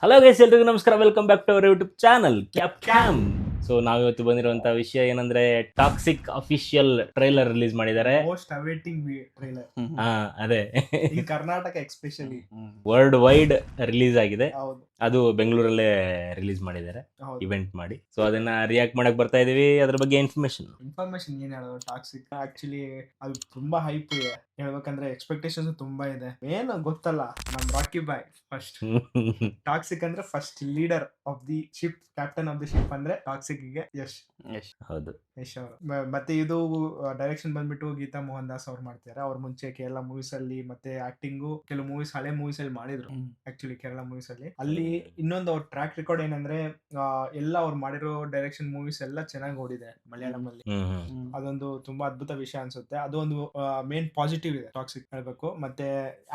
Hello guys, ಎಲ್ರಿಗೂ ನಮಸ್ಕಾರ. Welcome back to our YouTube channel cap cam. So ನಾವಿವತ್ತು ಬಂದಿರುವಂತ ವಿಷಯ ಏನಂದ್ರೆ ಟಾಕ್ಸಿಕ್ ಅಫಿಷಿಯಲ್ ಟ್ರೈಲರ್ ರಿಲೀಸ್ ಮಾಡಿದ್ದಾರೆ. Most awaiting trailer. ಅದೇ in Karnataka especially worldwide release ಆಗಿದೆ. ಹೌದು ಅದು ಬೆಂಗಳೂರಲ್ಲೇ ರಿಲೀಸ್ ಮಾಡಿದ್ದಾರೆ, ಹೌದು. ಇವೆಂಟ್ ಮಾಡಿ. ಸೊ ಅದನ್ನ ರಿಯಾಕ್ಟ್ ಮಾಡಕ್ ಬರ್ತಾ ಇದೀವಿ. ಅದ್ರ ಬಗ್ಗೆ ಇನ್ಫಾರ್ಮೇಶನ್ ಏನ್ ಹೇಳೋದು, ಟಾಕ್ಸಿಕ್ ಆಕ್ಚುಲಿ ಅದು ತುಂಬಾ ಹೈಪ್ ಇದೆ. ಹೇಳ್ಬೇಕಂದ್ರೆ ಎಕ್ಸ್ಪೆಕ್ಟೇಷನ್ಸ್ ತುಂಬಾ ಇದೆ. ಏನು ಗೊತ್ತಲ್ಲ, ನಮ್ ರಾಕಿ ಬಾಯ್ ಫಸ್ಟ್ ಟಾಕ್ಸಿಕ್ ಅಂದ್ರೆ first leader of the ship, captain of the ship ಅಂದ್ರೆ ಟಾಕ್ಸಿಕ್ ಗೆ ಯಶ್. ಹೌದು, ಯಶ್ ಅವರು. ಮತ್ತೆ ಇದು ಡೈರೆಕ್ಷನ್ ಬಂದ್ಬಿಟ್ಟು ಗೀತಾ ಮೋಹನ್ ದಾಸ್ ಅವ್ರು ಮಾಡ್ತಾರೆ. ಅವ್ರ ಮುಂಚೆ ಕೇರಳ ಮೂವೀಸ್ ಅಲ್ಲಿ ಮತ್ತೆ ಆಕ್ಟಿಂಗು ಕೆಲವು ಮೂವೀಸ್, ಹಳೆ ಮೂವೀಸ್ ಅಲ್ಲಿ ಮಾಡಿದ್ರು. ಆಕ್ಚುಲಿ ಕೇರಳ ಮೂವೀಸ್ ಅಲ್ಲಿ ಇನ್ನೊಂದು ಅವ್ರ ಟ್ರ್ಯಾಕ್ ರೆಕಾರ್ಡ್ ಏನಂದ್ರೆ ಎಲ್ಲ ಅವ್ರು ಮಾಡಿರೋ ಡೈರೆಕ್ಷನ್ ಮೂವೀಸ್ ಎಲ್ಲ ಚೆನ್ನಾಗಿ ಓಡಿದೆ ಮಲಯಾಳಂ ಅಲ್ಲಿ. ಅದೊಂದು ತುಂಬಾ ಅದ್ಭುತ ವಿಷಯ ಅನ್ಸುತ್ತೆ. ಅದು ಒಂದು ಮೇನ್ ಪಾಸಿಟಿವ್ ಇದೆ ಟಾಕ್ಸಿಕ್ ಹೇಳ್ಬೇಕು. ಮತ್ತೆ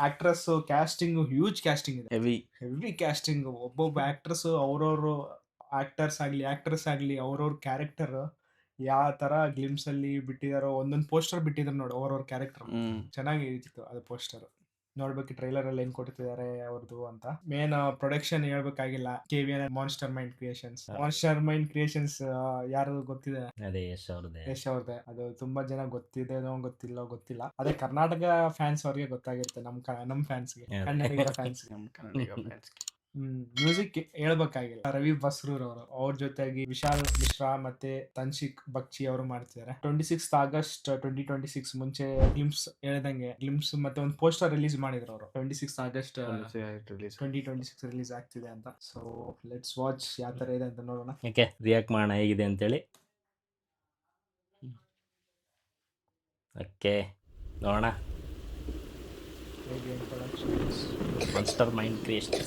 ಆಕ್ಟ್ರೆಸ್ ಕ್ಯಾಸ್ಟಿಂಗ್, ಹ್ಯೂಜ್ ಕ್ಯಾಸ್ಟಿಂಗ್ ಇದೆ, ಹೆವಿ ಕ್ಯಾಸ್ಟಿಂಗ್. ಒಬ್ಬೊಬ್ಬ ಆಕ್ಟ್ರೆಸ್ ಅವ್ರವ್ರು ಆಕ್ಟ್ರೆಸ್ ಆಗ್ಲಿ ಅವ್ರವ್ರ ಕ್ಯಾರೆಕ್ಟರ್ ಯಾವ ತರ ಗ್ಲಿಮ್ಸ್ ಅಲ್ಲಿ ಬಿಟ್ಟಿದಾರೋ, ಒಂದೊಂದು ಪೋಸ್ಟರ್ ಬಿಟ್ಟಿದ್ರು ನೋಡಿ ಅವ್ರವ್ರ ಕ್ಯಾರೆಕ್ಟರ್. ಚೆನ್ನಾಗಿ ಇತ್ತು ಅದು ಪೋಸ್ಟರ್. ನೋಡ್ಬೇಕು ಟ್ರೈಲರ್ ಅಲ್ಲಿ ಏನ್ ಕೊಡ್ತಿದ್ದಾರೆ ಅವ್ರದ್ದು ಅಂತ. ಮೇನ್ ಪ್ರೊಡಕ್ಷನ್ ಹೇಳ್ಬೇಕಾಗಿಲ್ಲ, KVN ಮಾನ್ಸ್ಟರ್ ಮೈಂಡ್ ಕ್ರಿಯೇಷನ್ಸ್. ಯಾರು ಗೊತ್ತಿದೆ? ಅದೇ ಯಶ್ ಅವ್ರದ್ದೇ. ಯಶ್ ಅವ್ರದ್ದೇ. ಅದು ತುಂಬಾ ಜನ ಗೊತ್ತಿದೆ ಗೊತ್ತಿಲ್ಲ. ಅದೇ ಕರ್ನಾಟಕ ಫ್ಯಾನ್ಸ್ ಅವ್ರಿಗೆ ಗೊತ್ತಾಗಿರುತ್ತೆ, ನಮ್ ಫ್ಯಾನ್ಸ್ಗೆ, ಕನ್ನಡಿಗರ ಫ್ಯಾನ್ಸ್. ಮ್ಯೂಸಿಕ್ ಹೇಳ್ಬೇಕಾಗಿಲ್ಲ, ರವಿ ಬಸ್ರೂರ್ ಅವರು. ಅವ್ರ ಜೊತೆಗೆ ವಿಶಾಲ್ ಮಿಶ್ರಾ ಮತ್ತೆ ತನ್ಶಿಕ್ ಬಕ್ಷಿ ಅವರು ಮಾಡ್ತಿದ್ದಾರೆ. 26 ಆಗಸ್ಟ್ 2026 ಮುಂಚೆ ಗ್ಲಿಮ್ಸ್ ಹೇಳ್ದಂಗೆ ಗ್ಲಿಮ್ಸ್ ಮತ್ತೆ ಒಂದು ಪೋಸ್ಟರ್ ರಿಲೀಸ್ ಮಾಡಿದ್ರು ಅವರು. 26 ಆಗಸ್ಟ್ 2026 ರಿಲೀಸ್ ಆಗ್ತಿದೆ ಅಂತ. ಸೊ ಲೆಟ್ಸ್ ವಾಚ್ ಯಾವ ತರ ಇದೆ ಅಂತ ನೋಡೋಣ. ಯಾಕೆ ರಿಯಾಕ್ಟ್ ಮಾಡೋಣ ಹೇಗಿದೆ ಅಂತೇಳಿ. ಓಕೆ, ನೋಡೋಣ. Monster mind creation,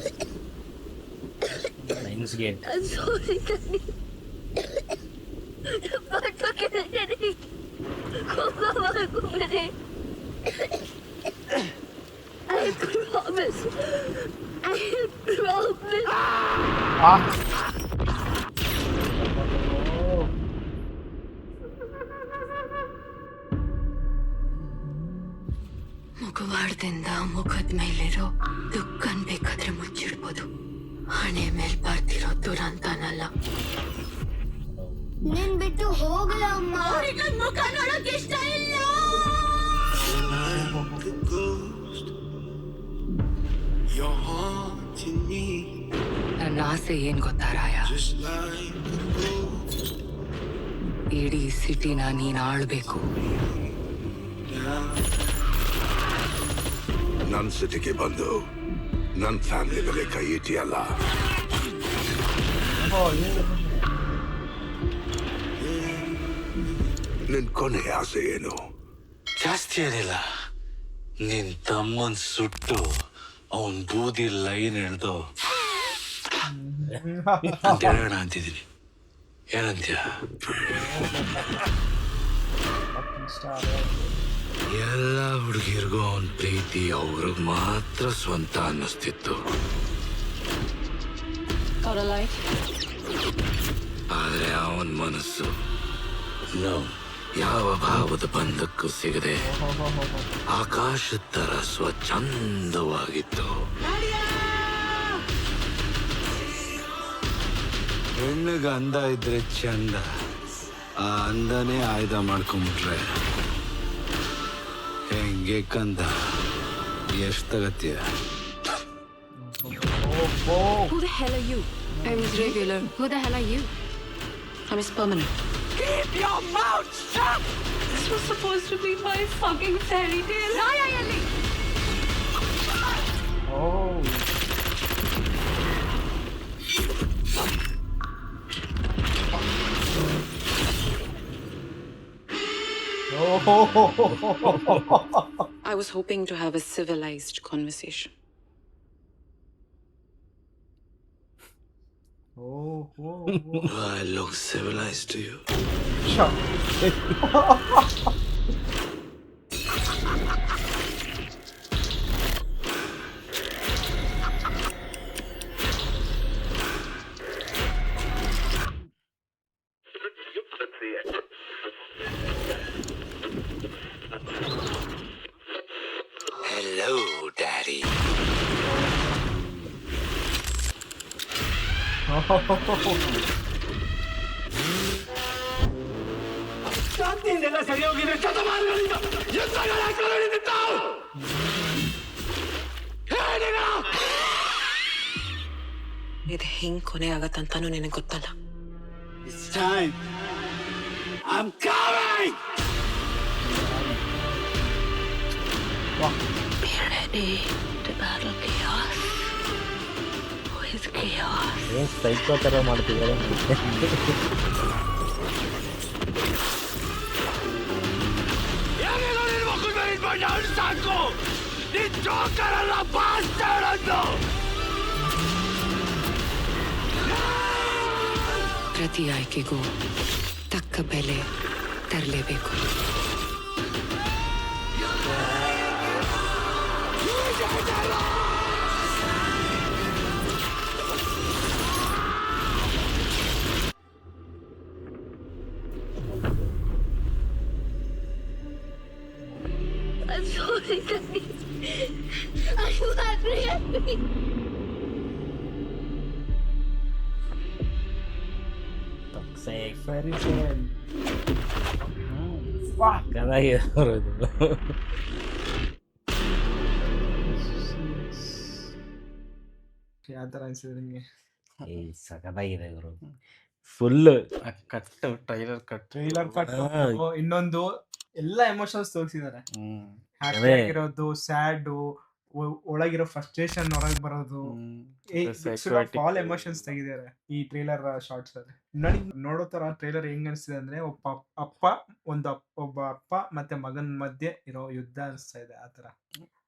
lines gate. I'm sorry, Danny. Ba't ba kita, Danny? Kung mahal ko, Danny. I promise. ಮುಖವಾಡದಿಂದ ಮುಖದ ಮೇಲಿರೋ ದುಃಖನ್ ಬೇಕಾದ್ರೆ ಮುಚ್ಚಿಡ್ಬೋದು, ಹಣೆ ಮೇಲ್ ಬರ್ತಿರೋ ದುರಂತನಲ್ಲ. ನಿನ್ ಬಿಟ್ಟು ಹೋಗಲ್ಲ ಅಮ್ಮ. ಅವ್ರಿಗೆ ಮುಖ ನೋಡಕ್ ಇಷ್ಟ ಇಲ್ಲ. ನನ್ನ ಆಸೆ ಏನ್ ಗೊತ್ತಾ ರಾಯ? ಇಡೀ ಸಿಟಿನ ನೀನ್ ಆಳ್ಬೇಕು. ನನ್ ಸಿಟಿಗೆ ಬಂದು ನನ್ ಫ್ಯಾಮಿಲಿ ಮೇಲೆ ಕೈ ಇಟ್ಟಿಯಲ್ಲ. ನಿನ್ ಕೊನೆ ಆಸೆ ಏನು? ಜಾಸ್ತಿ ಏನಿಲ್ಲ, ನಿನ್ ತಮ್ಮನ್ ಸುಟ್ಟು ಅವನ್ ಬೂದಿ ಲೈನ್ ಎಳ್ದು ಅಂತ ಹೇಳೋಣ ಅಂತಿದ್ದೀನಿ. ಏನಂತ್ಯ? ಎಲ್ಲ ಹುಡುಗಿರ್ಗೂ ಅವನ್ ಪ್ರೀತಿ ಅವ್ರಿಗೆ ಮಾತ್ರ ಸ್ವಂತ ಅನ್ನಿಸ್ತಿತ್ತು. ಆದ್ರೆ ಅವನ್ ಮನಸ್ಸು ಯಾವ ಭಾವದ ಬಂಧಕ್ಕೂ ಸಿಗದೆ ಆಕಾಶದ ತರ ಸ್ವಚ್ಛಂದವಾಗಿತ್ತು. ಹೆಣ್ಣಿಗೆ ಅಂದ ಇದ್ರೆ ಚಂದ, ಆ ಅಂದನೇ ಆಯ್ದ ಮಾಡ್ಕೊಂಡ್ಬಿಟ್ರೆ ಹೆಂಗೆ ಕಂದ ಎಷ್ಟ್ ತಗತ್ಯ? Who the hell are you? I was regular. Who the hell are you? I was permanent. Keep your mouth shut! This was supposed to be my fucking fairy tale. Raya Yali! I was hoping to have a civilized conversation. Do I look civilized to you? Hello, Daddy. ಇದು ಹೆಂಗ್ ಕೊನೆ ಆಗತ್ತಂತಾನು ನಿನಗೆ ಗೊತ್ತಲ್ಲ. It's time. I'm coming! Be ready to battle chaos with chaos. ಏನ್ psycho ತರ ಮಾಡ್ತಿದ್ದಾರೆ. ಪ್ರತಿ ಆಯ್ಕೆಗೂ ತಕ್ಕ ಬೆಲೆ ತರಲೇಬೇಕು. I'm sorry, Daddy. I'm sorry. Toxic. Fairy tale. ಸಖತ್ತಾಗಿದೆ bro ಇದು. ಯಾವ ತರ ಅನ್ಸಿದ್ರೆ ನಿಮ್ಗೆ? ಏ ಸಖತ್ತಾಗಿದೆ ಗುರು. Full cut trailer cut trailer cut ಇನ್ನೊಂದು ಎಲ್ಲ ಎಮೋಷನ್ಸ್ ತೋರಿಸಿದ್ದಾರೆ. ಹ್ಯಾಪಿ ಅದೇ. ಆಗಿರೋದು, ಸ್ಯಾಡ್, ಒಳಗಿರೋ ಫ್ರಸ್ಟ್ರೇಷನ್ ಹೊರಗೆ ಬರೋದು, ಆಲ್ ಎಮೋಷನ್ಸ್ ತೆಗಿದ್ದಾರೆ ಈ ಟ್ರೈಲರ್ ಶಾರ್ಟ್ಸ್ ಅಲ್ಲಿ. ನನಗೆ ನೋಡೋ ತರ ಟ್ರೈಲರ್ ಹೆಂಗ್ ಅನ್ಸ್ತಿದೆ ಅಂದ್ರೆ ಒಬ್ಬ ಅಪ್ಪ ಮತ್ತೆ ಮಗನ ಮಧ್ಯೆ ಇರೋ ಯುದ್ಧ ಅನ್ಸ್ತಾ ಇದೆ ಆತರ.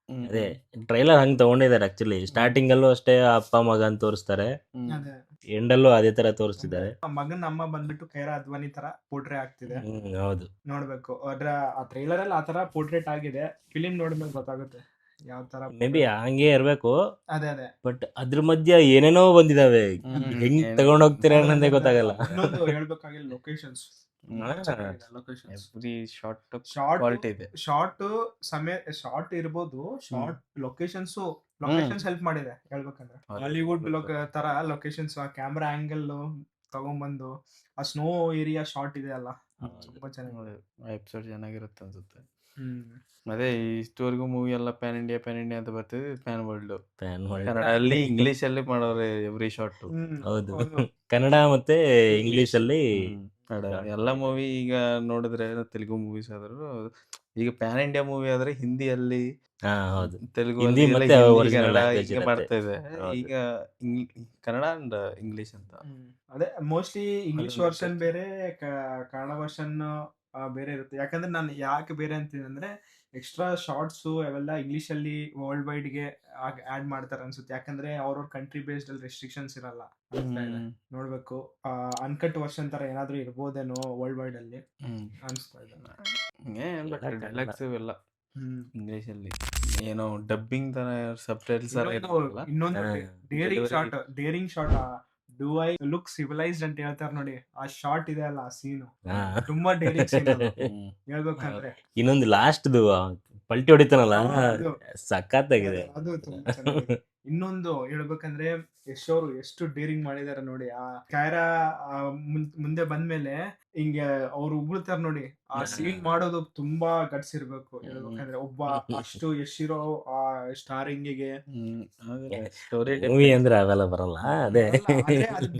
ಅದೇ ಟ್ರೈಲರ್ ಹಂಗ್ ತಗೊಂಡಿದ್ದಾರೆ ಆಕ್ಚುಲಿ. ಸ್ಟಾರ್ಟಿಂಗ್ ಅಲ್ಲೂ ಅಷ್ಟೇ ಅಪ್ಪ ಮಗ ಅಂತ ತೋರಿಸ್ತಾರೆ, ಅದೇ ಎಂಡಲ್ಲೂ ಅದೇ ತರ ತೋರಿಸ್ತಿದ್ದಾರೆ. ಮಗನ ಅಮ್ಮ ಬಂದ್ಬಿಟ್ಟು ಕೈರಾ ಅದ್ವಾನಿ ತರ ಪೋರ್ಟ್ರೇ ಆಗ್ತಿದೆ. ಹೌದು. ನೋಡ್ಬೇಕು ಆ ಟ್ರೈಲರ್ ಅಲ್ಲಿ ಆತರ ಪೋರ್ಟ್ರೇಟ್ ಆಗಿದೆ. ಫಿಲಿಂ ನೋಡಿದ್ಮೇಲೆ ಗೊತ್ತಾಗುತ್ತೆ ಯಾವ ತರ. ಮೇ ಬಿ ಹಂಗೆ ಇರ್ಬೇಕು, ಅದೇ ಅದೇ ಬಟ್ ಅದ್ರ ಮಧ್ಯ ಏನೇನೋ ಬಂದಿದಾವೆ. ಹೆಂಗ್ ತಗೊಂಡ್ ಹೋಗ್ತೀರಾ ಅನ್ನೋದೇ ಗೊತ್ತಾಗಲ್ಲ. ಇನ್ನೊಂದು ಹೇಳ್ಬೇಕಾಗಿಲ್ಲ locations. Every shot shot quality ಇದೆ. ಶಾರ್ಟ್ ಇರ್ಬೋದು, ಶಾರ್ಟ್ ಲೊಕೇಶನ್ಸ್ ಹೆಲ್ಪ್ ಮಾಡಿದೆ ಹೇಳ್ಬೇಕಂದ್ರೆ. ಹಾಲಿವುಡ್ ತರ ಲೊಕೇಶನ್ಸ್, ಆ ಕ್ಯಾಮ್ರಾ ಆಂಗಲ್ ತಗೊಂಡ್ಬಂದು ಆ ಸ್ನೋ ಏರಿಯಾ ಶಾರ್ಟ್ ಇದೆ ಅಲ್ಲ, ತುಂಬಾ ಚೆನ್ನಾಗಿ. ಎಪಿಸೋಡ್ ಚೆನ್ನಾಗಿರುತ್ತೆ ಅನ್ಸುತ್ತೆ. ಹ್ಮ್ ಅದೇ ಇಷ್ಟವರೆಗೂ ಮೂವಿ ಎಲ್ಲ ಪ್ಯಾನ್ ಇಂಡಿಯಾ ಅಂತ ಬರ್ತಿದೆ, ಪ್ಯಾನ್ ವರ್ಲ್ಡ್ ಫ್ಯಾನ್ ಕನ್ನಡ ಅಲ್ಲಿ ಇಂಗ್ಲಿಷ್ ಅಲ್ಲಿ ಮಾಡೋರೆ ಎವ್ರಿ ಶಾರ್ಟ್. ಹೌದು. ಕನ್ನಡ ಮತ್ತೆ ಇಂಗ್ಲಿಷ್ ಅಲ್ಲಿ ಎಲ್ಲ ಮೂವಿ ಈಗ ನೋಡಿದ್ರೆ ತೆಲುಗು ಮೂವೀಸ್ ಆದ್ರೂ ಈಗ ಪ್ಯಾನ್ ಇಂಡಿಯಾ ಮೂವಿ ಆದ್ರೆ ಹಿಂದಿಯಲ್ಲಿ, ಹೌದು. ತೆಲುಗು ಹಿಂದಿ ಅಲ್ಲಿ ಮತ್ತೆ ಹಿಂದಿ, original ಕನ್ನಡ language ಹಿಂಗೆ ಇರುತ್ತೆ. ಮಾಡ್ತಾ ಇದೆ. ಹೌದು. ಈಗ ಕನ್ನಡ ಅಂಡ್ ಇಂಗ್ಲಿಷ್ ಅಂತ. ಅದೇ ಮೋಸ್ಟ್ಲಿ ಇಂಗ್ಲಿಷ್ ಅದೊಂದು ವರ್ಷನ್ ಬೇರೆ, ಕನ್ನಡ ವರ್ಷನ್ ಬೇರೆ ಇರುತ್ತೆ. ಯಾಕಂದ್ರೆ ನಾನು ಯಾಕೆ ಬೇರೆ ಅಂತೀನಿ ಅಂದ್ರೆ, ಎಕ್ಸ್ಟ್ರಾ ಶಾರ್ಟ್ಸ್ ಅವೆಲ್ಲ ಇಂಗ್ಲಿಷ್ ಅಲ್ಲಿ ವರ್ಲ್ಡ್ ವೈಡ್ ಗೆ ಆಡ್ ಮಾಡ್ತಾರೆ ಅನ್ಸುತ್ತೆ. ಯಾಕಂದ್ರೆ ಅವ್ರವ್ರ ಕಂಟ್ರಿ ಬೇಸ್ಡ್ ಅಲ್ಲಿ ರೆಸ್ಟ್ರಿಕ್ಷನ್ಸ್ ಇರಲ್ಲ ಅನ್ಸ್ತಾ ಇದೆ. ನೋಡ್ಬೇಕು ಅನ್ಕಟ್ ವರ್ಷನ್ ತರ ಏನಾದ್ರೂ ಇರ್ಬೋದೇನೋ ವರ್ಲ್ಡ್ ವೈಡ್ ಅಲ್ಲಿ ಅನ್ಸ್ತಾ ಇದೆ. ಡೈಲಾಗ್ಸ್ ಇವೆಲ್ಲ ಹ್ಮ್ ಇಂಗ್ಲಿಷ್ ಅಲ್ಲಿ ಏನೋ ಡಬ್ಬಿಂಗ್ ತರ ಸಬ್ ಟೈಟಲ್ಸ್ ಇನ್ನೊಂದು daring short, do I look civilised ಅಂತ ಹೇಳ್ತಾರೆ ನೋಡಿ, ಆ ಶಾರ್ಟ್ ಇದೆ ಅಲ್ಲ, ಆ ಸೀನು ತುಂಬಾ ಡೇರಿಂಗ್ ಸೀನ್ ಹೇಳ್ಬೇಕಂದ್ರೆ. ಇನ್ನೊಂದು ಲಾಸ್ಟ್ದು ಪಲ್ಟಿ ಹೊಡಿತಾನಲ್ಲ, ಅದು. ಸಖತ್ತಾಗಿದೆ. ಅದು ತುಂಬಾ ಚೆನ್ನಾಗಿದೆ. ಇನ್ನೊಂದು ಹೇಳ್ಬೇಕಂದ್ರೆ ಯಶ್ ಅವರು ಎಷ್ಟು ಡೇರಿಂಗ್ ಮಾಡಿದಾರೆ ನೋಡಿ. ಆ ಕ್ಯಾರಾ ಮುಂದೆ ಬಂದ್ಮೇಲೆ ಹಿಂಗೆ ಅವ್ರು ಉಗುಳ್ತಾರ ನೋಡಿ, ಆ ಸೀನ್ ಮಾಡೋದು ತುಂಬಾ ಗಟ್ಸ್ ಇರ್ಬೇಕು ಹೇಳ್ಬೇಕಂದ್ರೆ. ಒಬ್ಬ ಅಷ್ಟು ಎಷ್ಟಿರೋ ಆ ಸ್ಟಾರಿಂಗಿಗೆ ಸ್ಟೋರಿ ಮೂವಿ ಅಂದ್ರೆ ಅವೆಲ್ಲ ಬರಲ್ಲ. ಅದೇ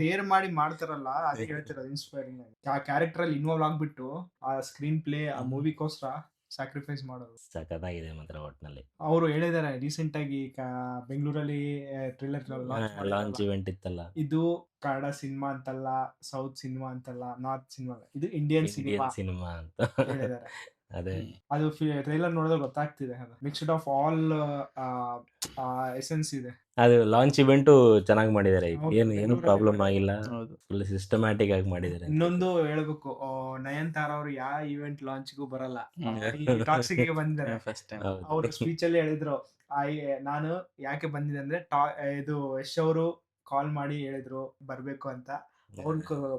ಡೇರ್ ಮಾಡಿ ಮಾಡ್ತಾರಲ್ಲ, ಅದೇ ಹೇಳ್ತಿರೋದು ಇನ್ಸ್ಪೈರಿಂಗ್ ಆಗಿ. ಆ ಕ್ಯಾರೆಕ್ಟರ್ ಅಲ್ಲಿ ಇನ್ವಾಲ್ವ್ ಆಗ್ಬಿಟ್ಟು ಆ ಸ್ಕ್ರೀನ್ ಪ್ಲೇ, ಆ ಮೂವಿಗೋಸ್ಕರ ಸ್ಯಾಕ್ರಿಫೈಸ್ ಮಾಡೋದು ಸಖತ್ತಾಗಿದೆ ಮಾತ್ರ ಒಟ್ನಲ್ಲಿ. ಅವರು ಹೇಳಿದಾರೆ ರೀಸೆಂಟ್ ಆಗಿ ಬೆಂಗಳೂರಲ್ಲಿ ಟ್ರೇಲರ್ ಲಾಂಚ್ ಇವೆಂಟ್ ಇತ್ತಲ್ಲ, ಇದು ಕನ್ನಡ ಸಿನಿಮಾ ಅಂತಲ್ಲ, ಸೌತ್ ಸಿನಿಮಾ ಅಂತಲ್ಲ, ನಾರ್ತ್ ಸಿನಿಮಾ, ಇದು ಇಂಡಿಯನ್ ಸಿನಿಮಾ ಸಿನಿಮಾ ಅಂತ ಹೇಳಿದ್ದಾರೆ. ಅದೇ ಅದು ಟ್ರೈಲರ್ ನೋಡಿದ್ರೆ ಗೊತ್ತಾಗ್ತಿದೆ, ಮಿಕ್ಸ್ಡ್ ಆಫ್ ಆಲ್ ಎಸೆನ್ಸ್ ಇದೆ. ಅದು ಲಾಂಚ್ ಇವೆಂಟು ಚೆನ್ನಾಗಿ ಮಾಡಿದ್ದಾರೆ. ಹೌದು, ಏನು ಬೆಂಗಳೂರಲ್ಲಿ ಪ್ರಾಬ್ಲಮ್ ಆಗಿಲ್ಲ, ಹೌದು. ಫುಲ್ ಸಿಸ್ಟಮ್ಯಾಟಿಕ್ ಆಗಿ ಮಾಡಿದ್ದಾರೆ. ಇನ್ನೊಂದು ಹೇಳ್ಬೇಕು, ನಯನ್ತಾರ ಅವರು ಯಾವ ಇವೆಂಟ್ ಲಾಂಚ್ಗೂ ಬರಲ್ಲ, ಟಾಕ್ಸಿಕ್ ಗೆ ಬಂದಿದ್ದಾರೆ. ಫಸ್ಟ್ ಟೈಮ್ ಹೌದು. ಅವ್ರ ಸ್ಪೀಚ್ ಅಲ್ಲಿ ಹೇಳಿದ್ರು, ನಾನು ಯಾಕೆ ಬಂದಿದೆ ಅಂದ್ರೆ ಇದು ಯಶ್ ಅವರು ಕಾಲ್ ಮಾಡಿ ಹೇಳಿದ್ರು ಬರ್ಬೇಕು ಅಂತ. ಅವ್ರ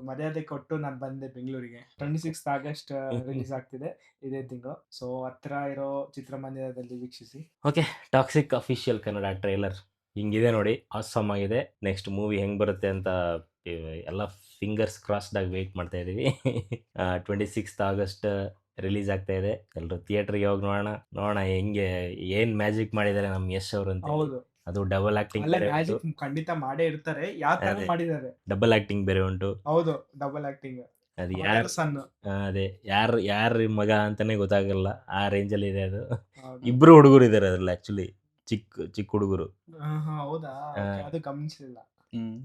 ಮರ್ಯಾದೆ ಕೊಟ್ಟು ನಾನು ಬಂದೆ ಬೆಂಗಳೂರಿಗೆ. 26 ಆಗಸ್ಟ್ ರಿಲೀಸ್ ಆಗ್ತಿದೆ ಇದೇ ತಿಂಗಳು. ಸೊ ಹತ್ರ ಇರೋ ಚಿತ್ರಮಂದಿರದಲ್ಲಿ ವೀಕ್ಷಿಸಿ. Okay, toxic official Kannada trailer ಹಿಂಗಿದೆ ನೋಡಿ, ಆಸಮ್ ಆಗಿದೆ. ನೆಕ್ಸ್ಟ್ ಮೂವಿ ಹೆಂಗ್ ಬರುತ್ತೆ ಅಂತ ಎಲ್ಲ ಫಿಂಗರ್ಸ್ ಕ್ರಾಸ್ಡ್ ಆಗಿ ವೆಯ್ಟ್ ಮಾಡ್ತಾ ಇದೀವಿ. 26th ಆಗಸ್ಟ್ ರಿಲೀಸ್ ಆಗ್ತಾ ಇದೆ. ಎಲ್ಲರೂ ಥಿಯೇಟರ್ಗೆ ಹೋಗಿ ನೋಡೋಣ ಹೆಂಗೆ ಏನ್ ಮ್ಯಾಜಿಕ್ ಮಾಡಿದ್ದಾರೆ ನಮ್ಮ ಯಶ್ ಅವರು ಅಂತ. ಹೌದು, ಅದು ಡಬಲ್ ಆಕ್ಟಿಂಗ್ ಅಲ್ಲ ಬೇರೆ ಉಂಟು. ಮ್ಯಾಜಿಕ್ ಖಂಡಿತ ಮಾಡೇ ಇರ್ತಾರೆ. ಯಾವ ತರ ಅದೇ. ಮಾಡಿದ್ದಾರೆ. ಡಬಲ್ ಆಕ್ಟಿಂಗ್ ಬೇರೆ ಉಂಟು. ಹೌದು, ಡಬಲ್ ಆಕ್ಟಿಂಗ್. ಅದು ಯಾರು ಸನ್. ಅದೇ ಯಾರ ಮಗ ಅಂತಾನೆ ಗೊತ್ತಾಗಲ್ಲ, ಆ ರೇಂಜಲ್ಲಿ ಇದೆ ಅದು. ಇಬ್ರು ಹುಡುಗರು ಇದ್ದಾರೆ ಅದ್ರಲ್ಲಿ, ಆಕ್ಚುಲಿ ಚಿಕ್ಕ ಹುಡುಗರು. ಹೌದಾ, ಅದು ಗಮನಿಸಲಿಲ್ಲ.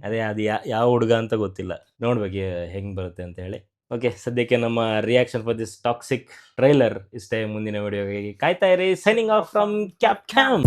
ಅದೇ ಅದು ಯಾವ ಹುಡುಗ ಅಂತ ಗೊತ್ತಿಲ್ಲ. ನೋಡ್ಬೇಕು ಹೆಂಗ್ ಬರುತ್ತೆ ಅಂತ ಹೇಳಿ. ಓಕೆ, ಸದ್ಯಕ್ಕೆ ನಮ್ಮ reaction for this toxic trailer ಇಷ್ಟೇ. ಮುಂದಿನ ವಿಡಿಯೋಗೆ ಕಾಯ್ತಾ ಇರಿ. Signing off from cap cam.